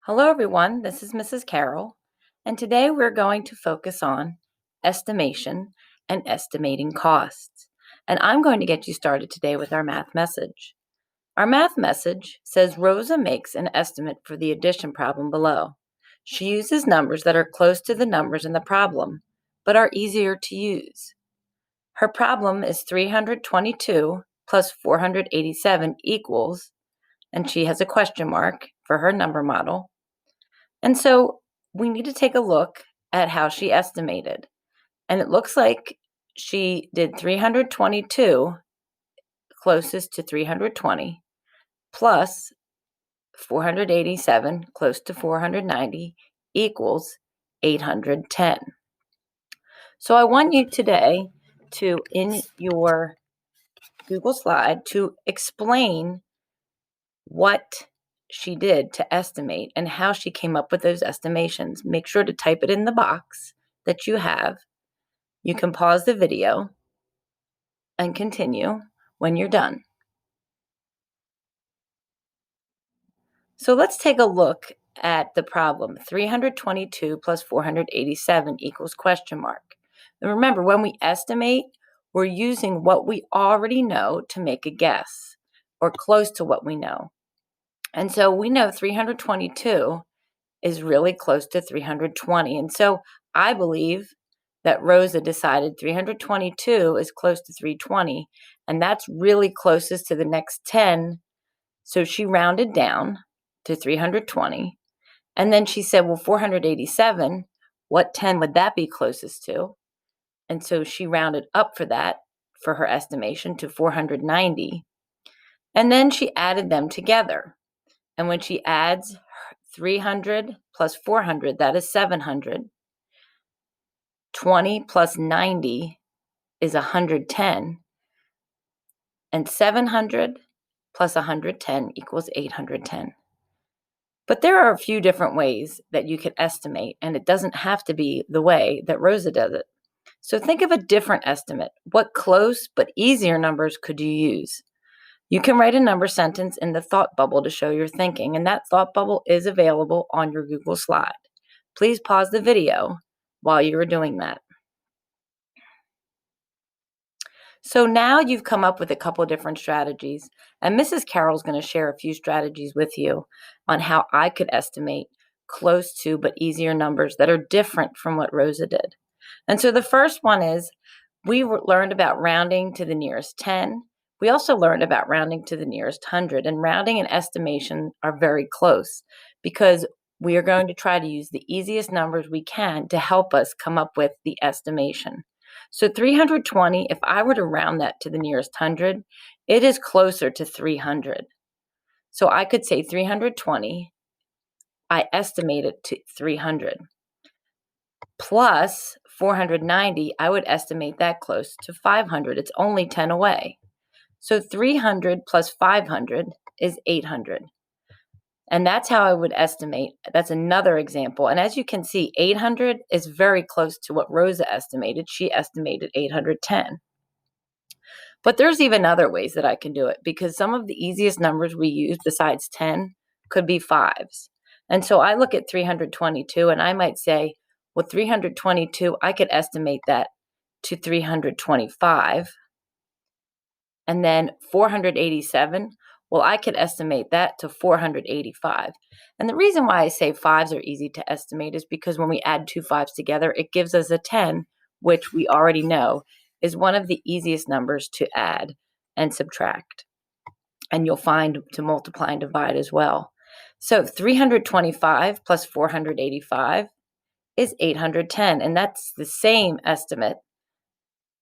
Hello, everyone. This is Mrs. Carroll, and today we're going to focus on estimation and estimating costs. And I'm going to get you started today with our math message. Our math message says Rosa makes an estimate for the addition problem below. She uses numbers that are close to the numbers in the problem, but are easier to use. Her problem is 322 plus 487 equals, and she has a question mark for her number model. And so we need to take a look at how she estimated. And it looks like she did 322 closest to 320 plus 487 close to 490 equals 810. So I want you today to, in your Google slide, to explain what she did to estimate and how she came up with those estimations. Make sure to type it in the box that you have. You can pause the video and continue when you're done. So let's take a look at the problem. 322 plus 487 equals question mark. And remember, when we estimate, we're using what we already know to make a guess or close to what we know. And so we know 322 is really close to 320. And so I believe that Rosa decided 322 is close to 320, and that's really closest to the next 10. So she rounded down to 320. And then she said, well, 487, what 10 would that be closest to? And so she rounded up for that, for her estimation, to 490. And then she added them together. And when she adds 300 plus 400, that is 700. 20 plus 90 is 110. And 700 plus 110 equals 810. But there are a few different ways that you can estimate, and it doesn't have to be the way that Rosa does it. So think of a different estimate. What close but easier numbers could you use? You can write a number sentence in the thought bubble to show your thinking, and that thought bubble is available on your Google slide. Please pause the video while you are doing that. So now you've come up with a couple of different strategies, and Mrs. Carroll's going to share a few strategies with you on how I could estimate close to but easier numbers that are different from what Rosa did. And so the first one is we learned about rounding to the nearest 10. We also learned about rounding to the nearest 100, and rounding and estimation are very close because we are going to try to use the easiest numbers we can to help us come up with the estimation. So 320, if I were to round that to the nearest 100, it is closer to 300. So I could say 320, I estimate it to 300. Plus 490, I would estimate that close to 500. It's only 10 away. So 300 plus 500 is 800. And that's how I would estimate. That's another example. And as you can see, 800 is very close to what Rosa estimated. She estimated 810. But there's even other ways that I can do it because some of the easiest numbers we use besides 10 could be fives. And so I look at 322 and I might say, well, 322, I could estimate that to 325. And then 487, well, I could estimate that to 485. And the reason why I say fives are easy to estimate is because when we add two fives together, it gives us a 10, which we already know is one of the easiest numbers to add and subtract. And you'll find to multiply and divide as well. So 325 plus 485 is 810. And that's the same estimate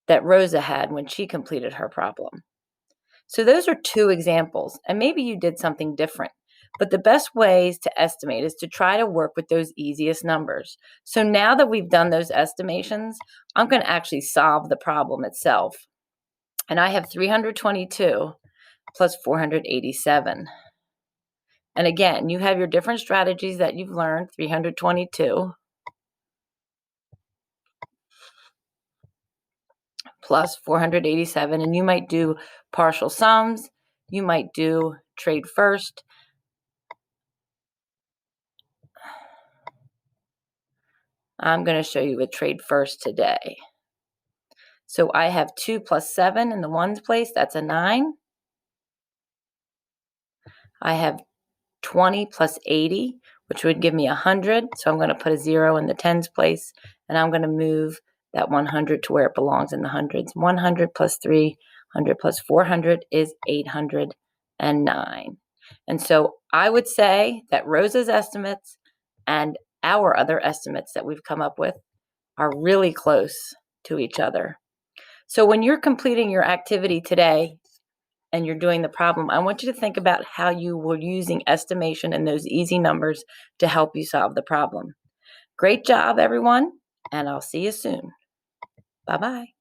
that Rosa had when she completed her problem. So those are two examples, and maybe you did something different. But the best ways to estimate is to try to work with those easiest numbers. So now that we've done those estimations, I'm going to actually solve the problem itself. And I have 322 plus 487. And again, you have your different strategies that you've learned, 322 plus 487. And you might do partial sums. You might do trade first. I'm going to show you a trade first today. So I have 2 plus 7 in the ones place. That's a 9. I have 20 plus 80, which would give me 100. So I'm going to put a 0 in the tens place, and I'm going to move that 100 to where it belongs in the hundreds. 100 plus 300 plus 400 is 809. And so I would say that Rosa's estimates and our other estimates that we've come up with are really close to each other. So when you're completing your activity today and you're doing the problem, I want you to think about how you were using estimation and those easy numbers to help you solve the problem. Great job, everyone, and I'll see you soon. Bye-bye.